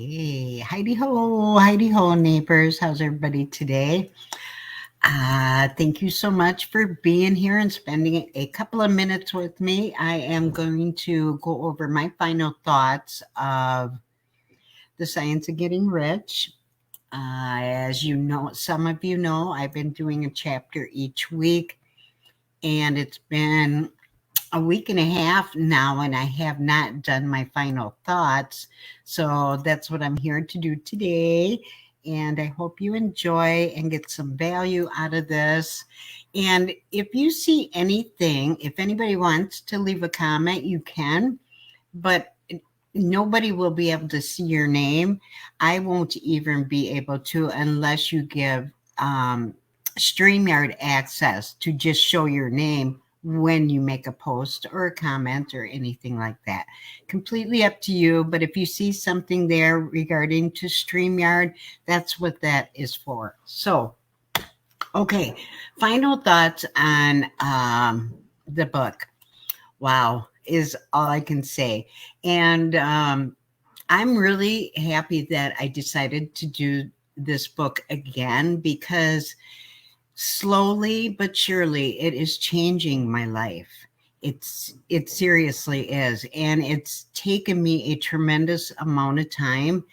Hey, Heidi ho, neighbors. How's everybody today? Thank you so much for being here and spending a couple of minutes with me. I am going to go over my final thoughts of The Science of Getting Rich. As you know, some of you know, I've been doing a chapter each week, and it's been a week and a half now, and I have not done my final thoughts. So that's what I'm here to do today. And I hope you enjoy and get some value out of this. And if you see anything, if anybody wants to leave a comment, you can, but nobody will be able to see your name. I won't even be able to unless you give StreamYard access to just show your name when you make a post or a comment or anything like that. Completely up to you. But if you see something there regarding to StreamYard, that's what that is for. So, okay, final thoughts on the book. Wow, is all I can say. And I'm really happy that I decided to do this book again because slowly but surely it is changing my life. It seriously is, and it's taken me a tremendous amount of time,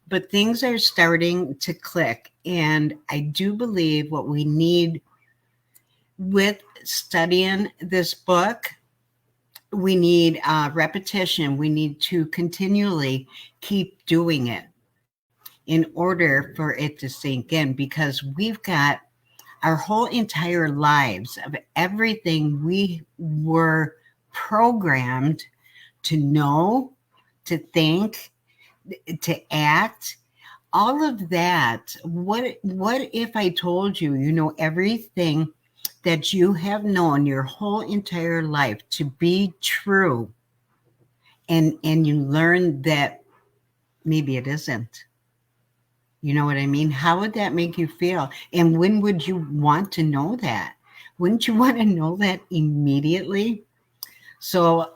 but things are starting to click. And I do believe what we need with studying this book, we need repetition. We need to continually keep doing it in order for it to sink in, because we've got our whole entire lives of everything we were programmed to know, to think, to act, all of that. What if I told you, you know, everything that you have known your whole entire life to be true, and you learn that maybe it isn't? You know what I mean? How would that make you feel? And when would you want to know that? Wouldn't you want to know that immediately? So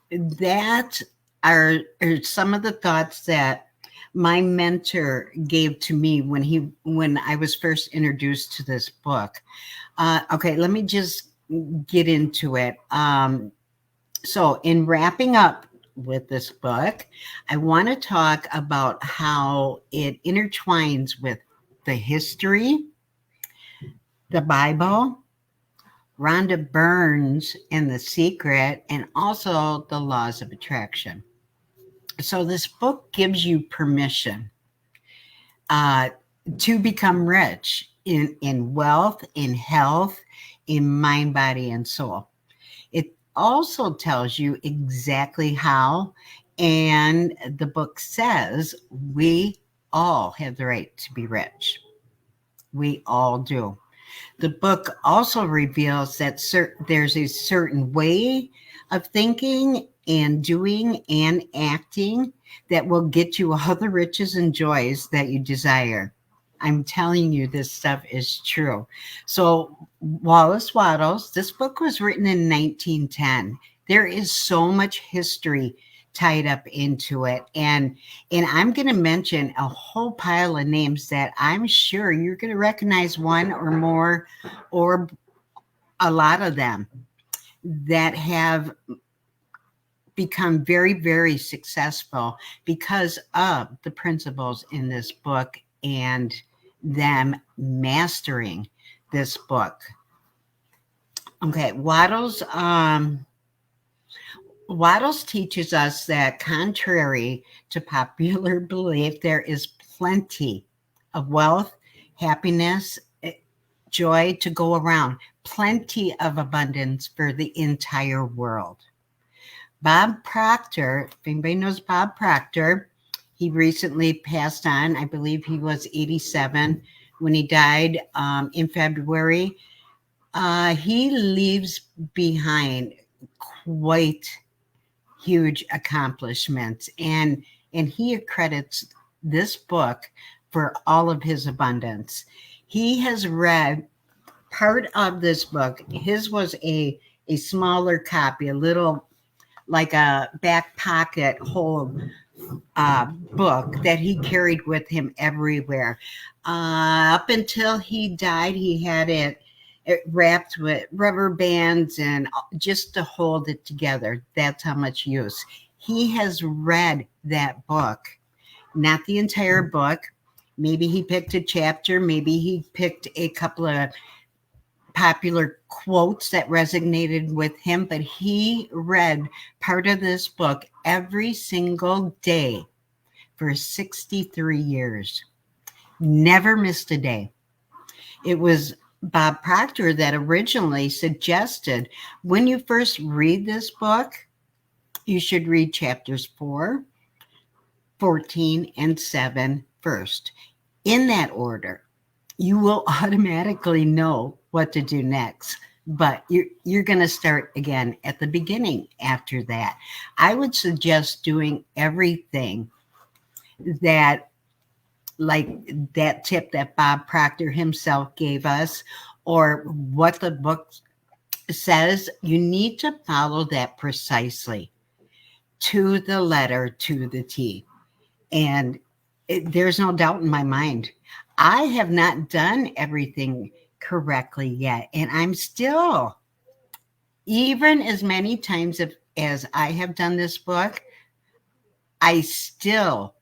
that are some of the thoughts that my mentor gave to me when I was first introduced to this book. Okay, let me just get into it. So in wrapping up with this book, I want to talk about how it intertwines with the history, the Bible, Rhonda Byrne's and The Secret, and also the laws of attraction. So this book gives you permission uh, to become rich in wealth, in health, in mind, body, and soul. It also tells you exactly how, and the book says we all have the right to be rich. We all do. The book also reveals that there's a certain way of thinking and doing and acting that will get you all the riches and joys that you desire. I'm telling you, this stuff is true. So, Wallace Wattles, this book was written in 1910. There is so much history tied up into it. And I'm going to mention a whole pile of names that I'm sure you're going to recognize one or more or a lot of them that have become very, very successful because of the principles in this book and them mastering this book. Okay, Wattles teaches us that, contrary to popular belief, there is plenty of wealth, happiness, joy to go around, plenty of abundance for the entire world. Bob Proctor, if anybody knows Bob Proctor, he recently passed on. I believe he was 87 when he died in February. He leaves behind quite huge accomplishments, and he accredits this book for all of his abundance. He has read part of this book. His was a smaller copy, a little like a back pocket hold book that he carried with him everywhere. Up until he died, he had it wrapped with rubber bands and just to hold it together. That's how much use. He has read that book, not the entire book. Maybe he picked a chapter, maybe he picked a couple of popular quotes that resonated with him, but he read part of this book every single day for 63 years. Never missed a day. It was Bob Proctor that originally suggested when you first read this book, you should read chapters 4, 14, and 7 first. In that order, you will automatically know what to do next. But you're going to start again at the beginning after that. I would suggest doing everything that, like that tip that Bob Proctor himself gave us, or what the book says. You need to follow that precisely to the letter, to the T. And there's no doubt in my mind. I have not done everything correctly yet. And I'm still, even as many times as I have done this book, I still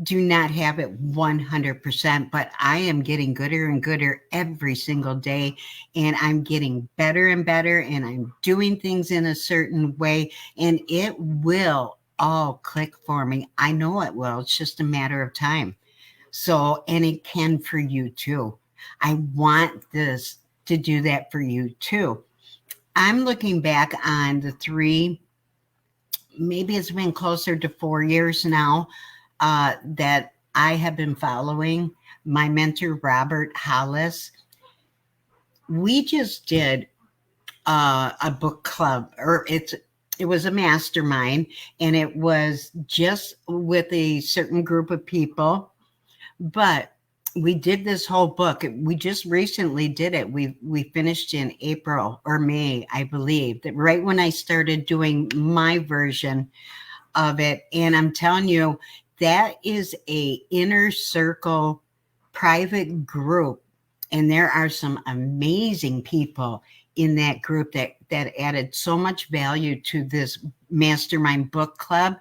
do not have it 100%, but I am getting gooder and gooder every single day. And I'm getting better and better. And I'm doing things in a certain way. And it will all click for me. I know it will. It's just a matter of time. So, and it can for you too. I want this to do that for you too. I'm looking back on the three, maybe it's been closer to 4 years now, that I have been following my mentor, Robert Hollis. We just did a book club, or it was a mastermind, and it was just with a certain group of people. But we did this whole book. We just recently did it. We finished in April or May, I believe, that right when I started doing my version of it. And I'm telling you, that is a inner circle private group. And there are some amazing people in that group that added so much value to this mastermind book club.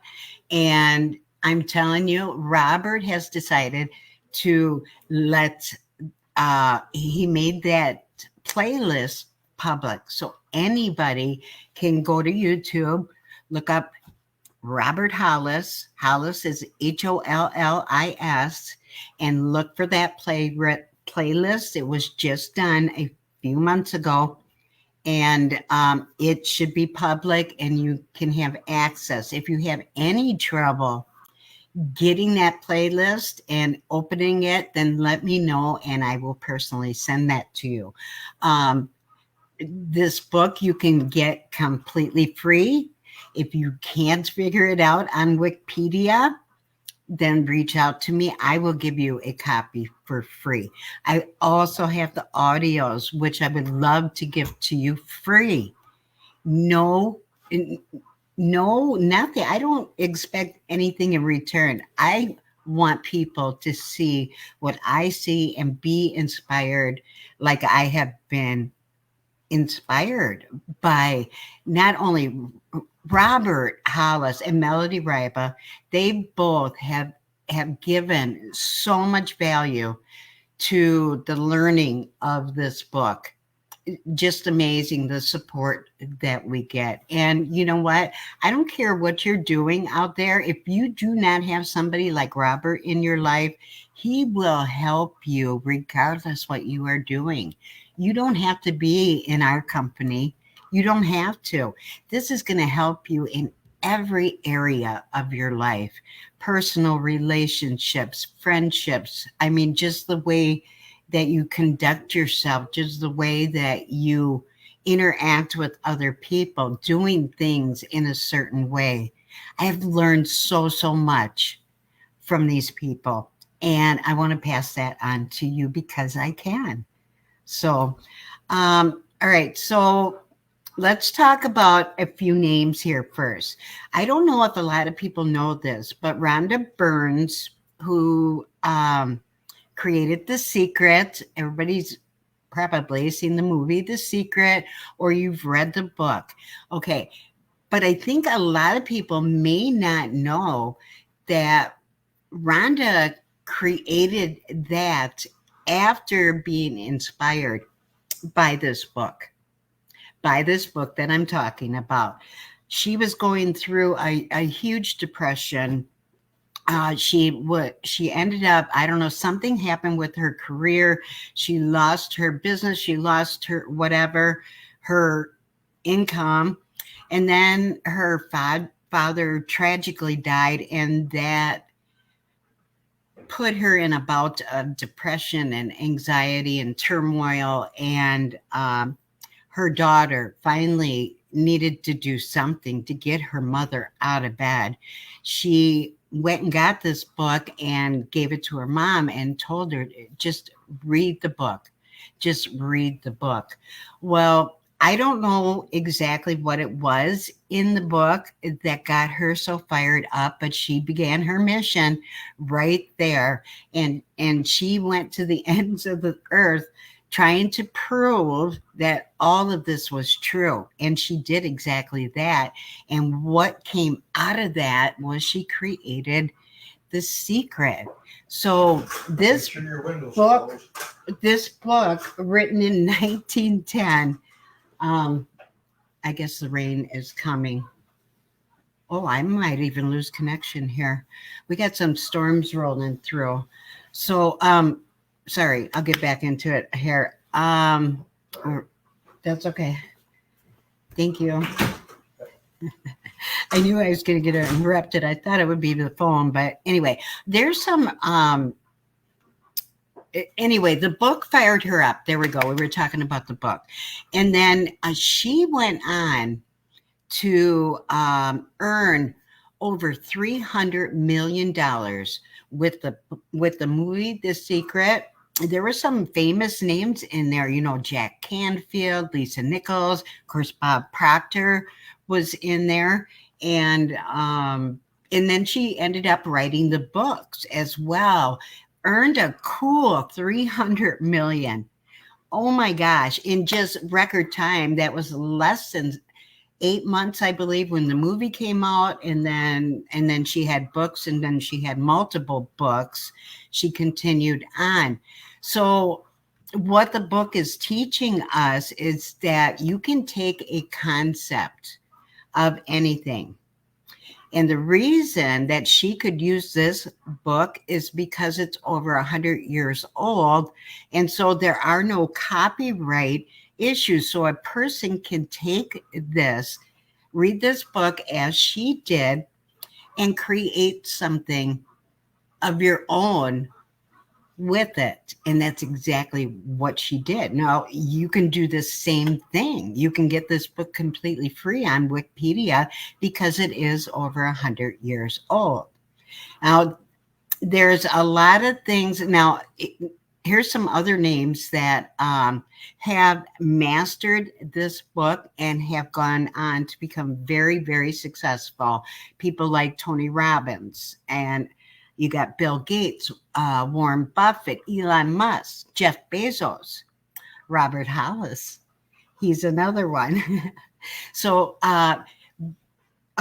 And I'm telling you, Robert has decided to he made that playlist public. So anybody can go to YouTube, look up Robert Hollis. Hollis is Hollis, and look for that playlist. It was just done a few months ago, and it should be public, and you can have access. If you have any trouble getting that playlist and opening it, then let me know, and I will personally send that to you. This book you can get completely free. If you can't figure it out on Wikipedia, then reach out to me. I will give you a copy for free. I also have the audios, which I would love to give to you free. No, no, nothing. I don't expect anything in return. I want people to see what I see and be inspired like I have been inspired by not only Robert Hollis and Melody Riba. They both have given so much value to the learning of this book. Just amazing, the support that we get. And you know what? I don't care what you're doing out there. If you do not have somebody like Robert in your life, he will help you regardless what you are doing. You don't have to be in our company. You don't have to. This is going to help you in every area of your life, personal relationships, friendships. I mean, just the way that you conduct yourself, just the way that you interact with other people, doing things in a certain way. I have learned so much from these people, and I want to pass that on to you because I can. So, all right. So let's talk about a few names here first. I don't know if a lot of people know this, but Rhonda Burns, who created The Secret, everybody's probably seen the movie The Secret or you've read the book. Okay, but I think a lot of people may not know that Rhonda created that after being inspired by this book, by this book that I'm talking about. She was going through a huge depression. She ended up, I don't know, something happened with her career. She lost her business, she lost her whatever, her income, and then her father tragically died, and that put her in a bout of depression and anxiety and turmoil. And her daughter finally needed to do something to get her mother out of bed. She went and got this book and gave it to her mom and told her, just read the book. Just read the book. Well, I don't know exactly what it was in the book that got her so fired up, but she began her mission right there. And she went to the ends of the earth trying to prove that all of this was true. And she did exactly that. And what came out of that was she created The Secret. So book, this book written in 1910, I guess the rain is coming. Oh, I might even lose connection here. We got some storms rolling through. So, sorry, I'll get back into it here. That's okay. Thank you. I knew I was going to get interrupted. I thought it would be the phone, but anyway, there's some. Anyway, the book fired her up. There we go. We were talking about the book, and then she went on to earn over $300 million with the movie The Secret. There were some famous names in there, you know, Jack Canfield, Lisa Nichols, of course, Bob Proctor was in there, and then she ended up writing the books as well. Earned a cool 300 million. Oh my gosh! In just record time, that was less than 8 months, I believe, when the movie came out, and then she had books, and then she had multiple books. She continued on. So what the book is teaching us is that you can take a concept of anything. And the reason that she could use this book is because it's over 100 years old. And so there are no copyright issues. So a person can take this, read this book as she did, and create something of your own with it. And that's exactly what she did. Now, you can do the same thing. You can get this book completely free on Wikipedia because it is over 100 years old. Now, there's a lot of things. Now, here's some other names that have mastered this book and have gone on to become very, very successful. People like Tony Robbins, and you got Bill Gates, Warren Buffett, Elon Musk, Jeff Bezos, Robert Hollis. He's another one. So a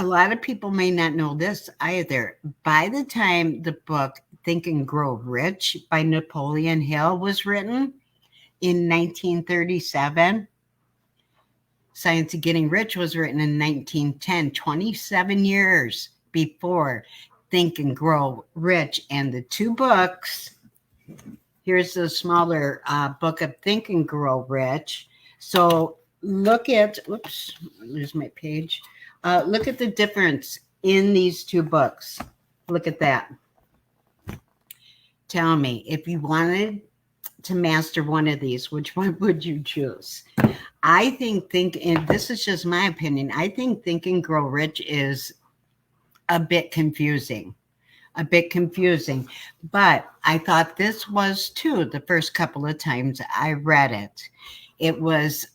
lot of people may not know this either. By the time the book Think and Grow Rich by Napoleon Hill was written in 1937, Science of Getting Rich was written in 1910, 27 years before Think and Grow Rich. And the two books, here's the smaller book of Think and Grow Rich. So look at, whoops, lose my page. Look at the difference in these two books. Look at that. Tell me, if you wanted to master one of these, which one would you choose? I think, and this is just my opinion, I think Think and Grow Rich is a bit confusing. But I thought this was too the first couple of times I read it. It was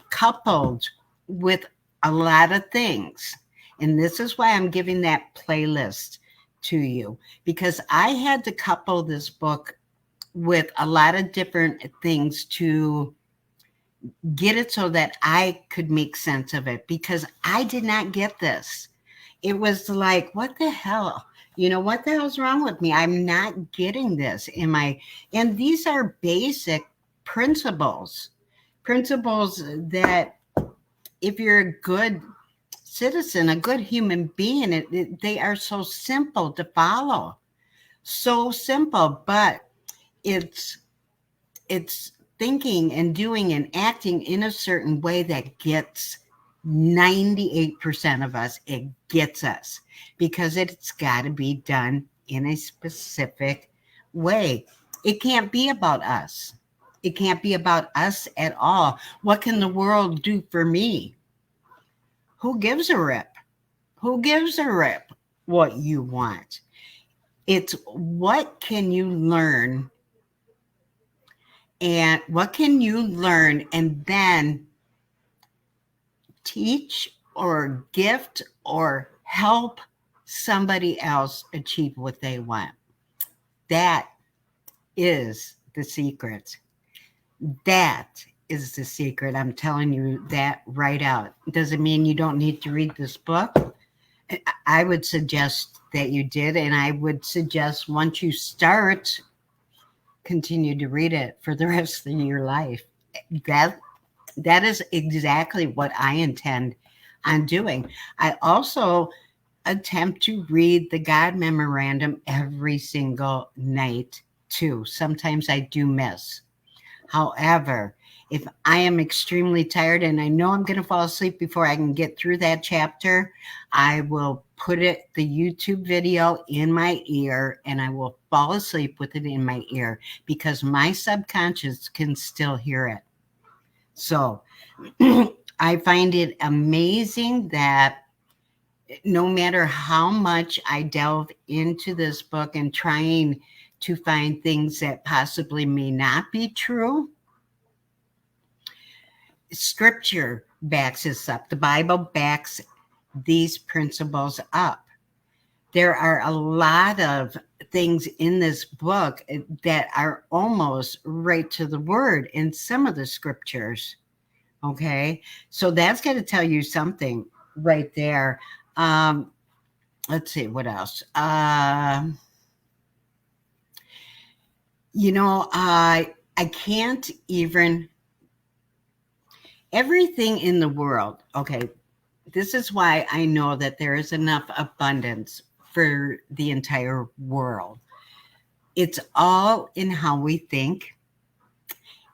coupled with a lot of things. And this is why I'm giving that playlist to you, because I had to couple this book with a lot of different things to get it so that I could make sense of it, because I did not get this. It was like, what the hell? What the hell's wrong with me? I'm not getting this. And these are basic principles, principles that if you're a good citizen, a good human being, they are so simple to follow. So simple, but it's it's thinking and doing and acting in a certain way that gets 98% of us. It gets us because it's got to be done in a specific way. It can't be about us. It can't be about us at all. What can the world do for me? Who gives a rip? Who gives a rip what you want? It's what can you learn, and what can you learn and then teach or gift or help somebody else achieve what they want. That is the secret. That is the secret. I'm telling you that right out. Doesn't mean you don't need to read this book. I would suggest that you did, and I would suggest once you start, continue to read it for the rest of your life. That that is exactly what I intend on doing. I also attempt to read the God Memorandum every single night too. Sometimes I do miss. However, if I am extremely tired and I know I'm going to fall asleep before I can get through that chapter, I will put the YouTube video in my ear and I will fall asleep with it in my ear because my subconscious can still hear it. So I find it amazing that no matter how much I delve into this book and trying to find things that possibly may not be true, scripture backs this up. The Bible backs these principles up. There are a lot of things in this book that are almost right to the word in some of the scriptures. Okay. So that's going to tell you something right there. Let's see what else. I can't even, everything in the world. Okay. This is why I know that there is enough abundance for the entire world. It's all in how we think.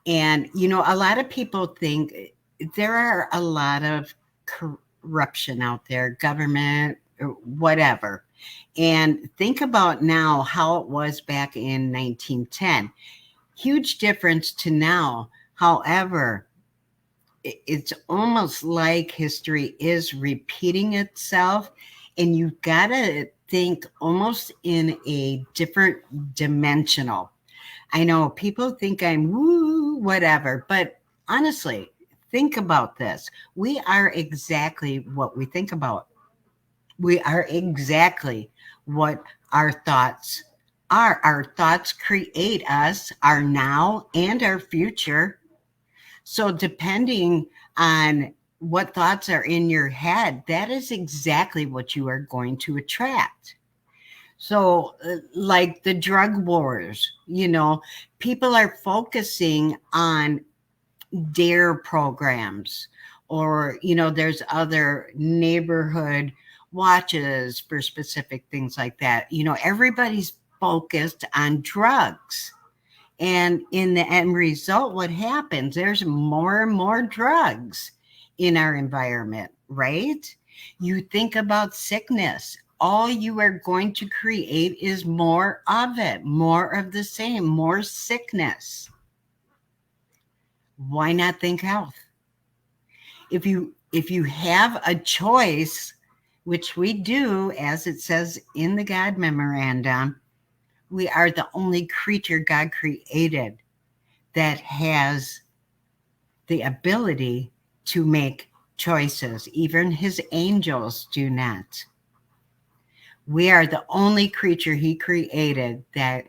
And, a lot of people think there are a lot of corruption out there, government, or whatever. And think about now how it was back in 1910. Huge difference to now. However, it's almost like history is repeating itself, and you've got to think almost in a different dimensional. I know people think I'm woo, whatever, but honestly, think about this. We are exactly what we think about. We are exactly what our thoughts are. Our thoughts create us, our now and our future. So, depending on what thoughts are in your head, that is exactly what you are going to attract. So, like the drug wars, people are focusing on DARE programs, or, there's other neighborhood watches for specific things like that. Everybody's focused on drugs. And in the end result, what happens? There's more and more drugs in our environment, right? You think about sickness. All you are going to create is more of it, more of the same, more sickness. Why not think health? If you have a choice, which we do, as it says in the God Memorandum, we are the only creature God created that has the ability to make choices. Even his angels do not. We are the only creature he created that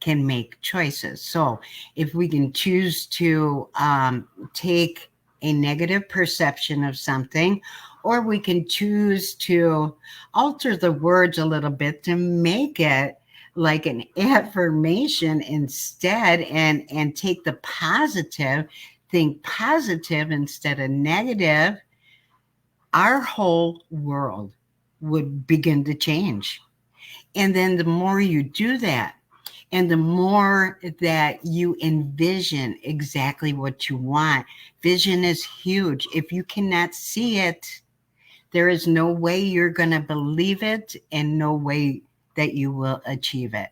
can make choices. So if we can choose to take a negative perception of something, or we can choose to alter the words a little bit to make it like an affirmation instead, and take the positive, think positive instead of negative, our whole world would begin to change. And then the more you do that, and the more that you envision exactly what you want, vision is huge. If you cannot see it, there is no way you're going to believe it and no way that you will achieve it.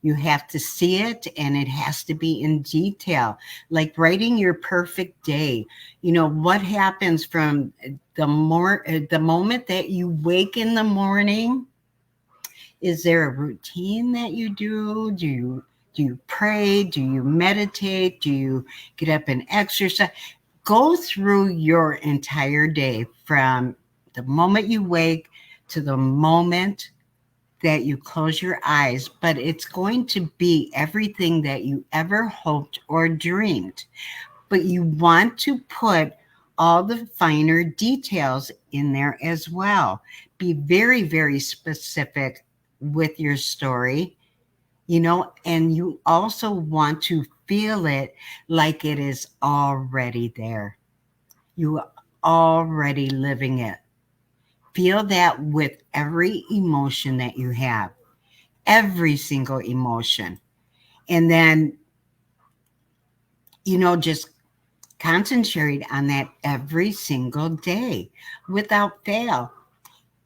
You have to see it, and it has to be in detail, like writing your perfect day. You know, what happens from the moment that you wake in the morning? Is there a routine that you do? Do you pray? Do you meditate? Do you get up and exercise? Go through your entire day from the moment you wake to the moment that you close your eyes, but it's going to be everything that you ever hoped or dreamed. But you want to put all the finer details in there as well. Be very, very specific with your story, and you also want to feel it like it is already there. You are already living it. Feel that with every emotion that you have, every single emotion. And then, just concentrate on that every single day without fail.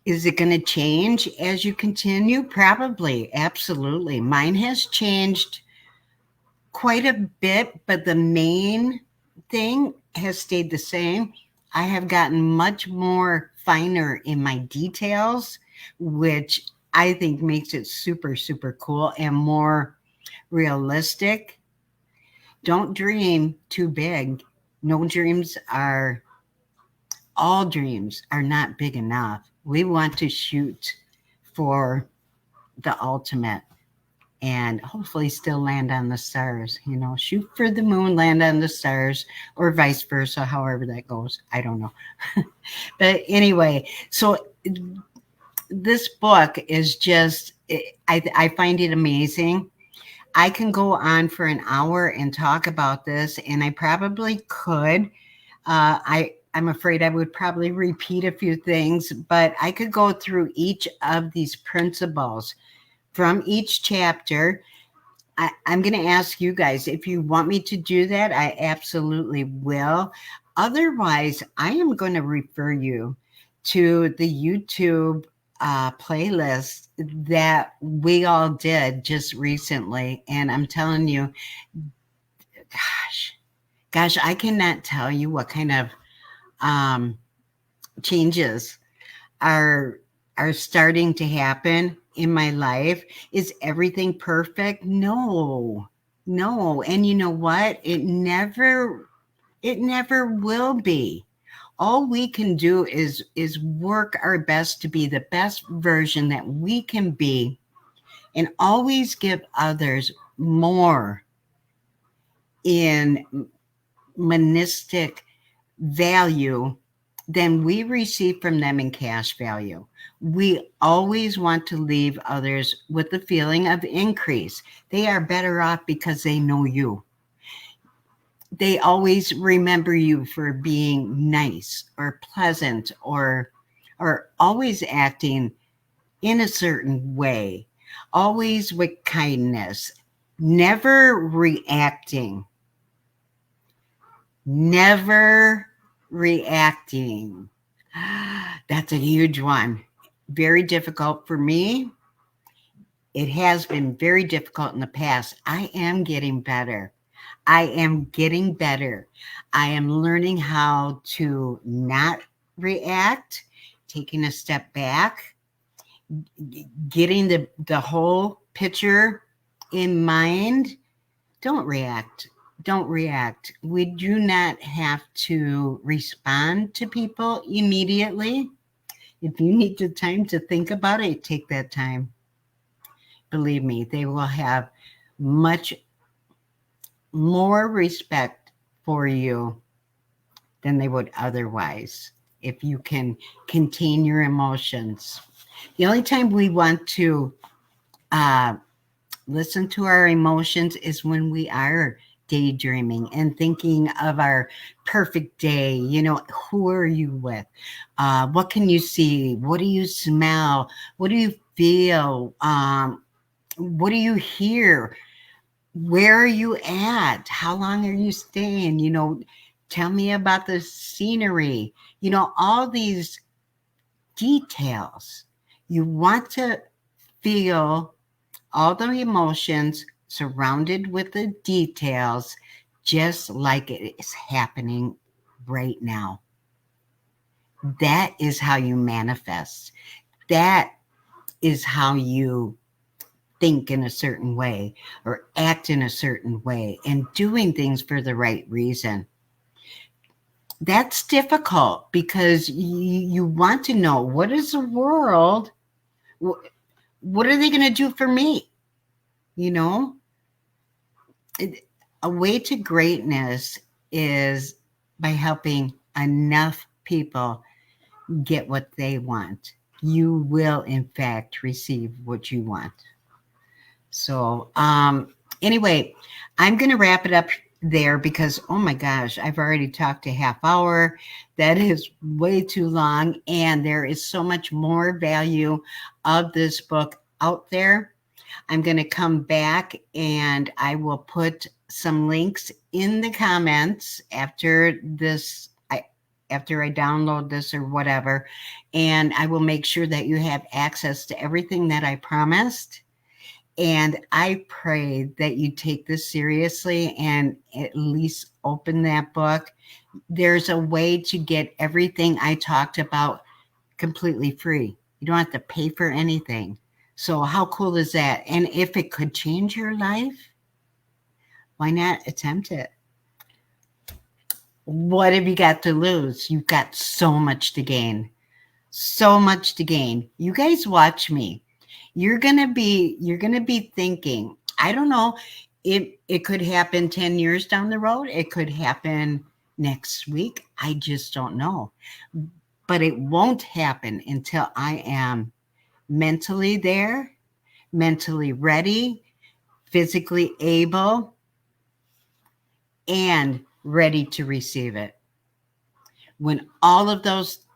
Is it going to change as you continue? Probably. Absolutely. Mine has changed quite a bit, but the main thing has stayed the same. I have gotten much more finer in my details, which I think makes it super, super cool and more realistic. Don't dream too big. No dreams are, all dreams are not big enough. We want to shoot for the ultimate and hopefully still land on the stars. Shoot for the moon, land on the stars, or vice versa, however that goes. I don't know. But anyway, so this book is just, I find it amazing. I can go on for an hour and talk about this, and I probably could. I'm afraid I would probably repeat a few things, but I could go through each of these principles from each chapter. I'm going to ask you guys if you want me to do that. I absolutely will. Otherwise, I am going to refer you to the YouTube playlist that we all did just recently. And I'm telling you, gosh, I cannot tell you what kind of changes are starting to happen in my life. Is everything perfect? No. And you know what? It never will be. All we can do is work our best to be the best version that we can be, and always give others more in monistic value than we receive from them in cash value. We always want to leave others with the feeling of increase. They are better off because they know you. They always remember you for being nice or pleasant, or always acting in a certain way, always with kindness, never reacting. Never reacting. That's a huge one. Very difficult for me. It has been very difficult in the past. I am getting better. I am getting better. I am learning how to not react, taking a step back, getting the whole picture in mind. Don't react. don't react. We do not have to respond to people immediately. If you need the time to think about it, take that time. Believe me, they will have much more respect for you than they would otherwise if you can contain your emotions. The only time we want to uh, listen to our emotions is when we are daydreaming and thinking of our perfect day. You know, who are you with? What can you see? What do you smell? What do you feel? What do you hear? Where are you at? How long are you staying? You know, tell me about the scenery. You know, all these details. You want to feel all the emotions surrounded with the details, just like it is happening right now. That is how you manifest. That is how you think in a certain way or act in a certain way and doing things for the right reason. That's difficult because you want to know, what is the world, what are they going to do for me? You know, a way to greatness is by helping enough people get what they want. You will, in fact, receive what you want. So, anyway, I'm going to wrap it up there because, oh my gosh, I've already talked a half hour. That is way too long. And there is so much more value of this book out there. I'm going to come back and I will put some links in the comments after this. After I download this or whatever, and I will make sure that you have access to everything that I promised. And I pray that you take this seriously and at least open that book. There's a way to get everything I talked about completely free. You don't have to pay for anything. So how cool is that? And if it could change your life, why not attempt it? What have you got to lose? You've got so much to gain. So much to gain. You guys watch me. You're gonna be thinking, I don't know, it could happen 10 years down the road. It could happen next week. I just don't know. But it won't happen until I am mentally there, mentally ready, physically able, and ready to receive it. When all of those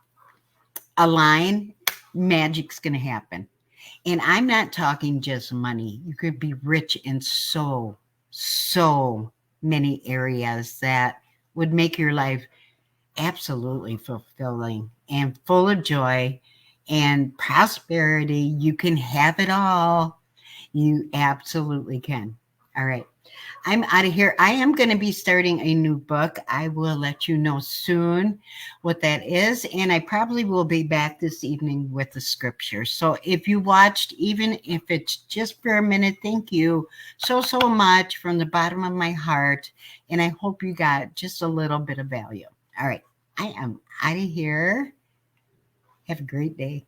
align, magic's going to happen. And I'm not talking just money. You could be rich in so many areas that would make your life absolutely fulfilling and full of joy and prosperity. You can have it all. You absolutely can. All right. I'm out of here. I am going to be starting a new book. I will let you know soon what that is. And I probably will be back this evening with the scripture. So if you watched, even if it's just for a minute, thank you so much from the bottom of my heart. And I hope you got just a little bit of value. All right. I am out of here. Have a great day.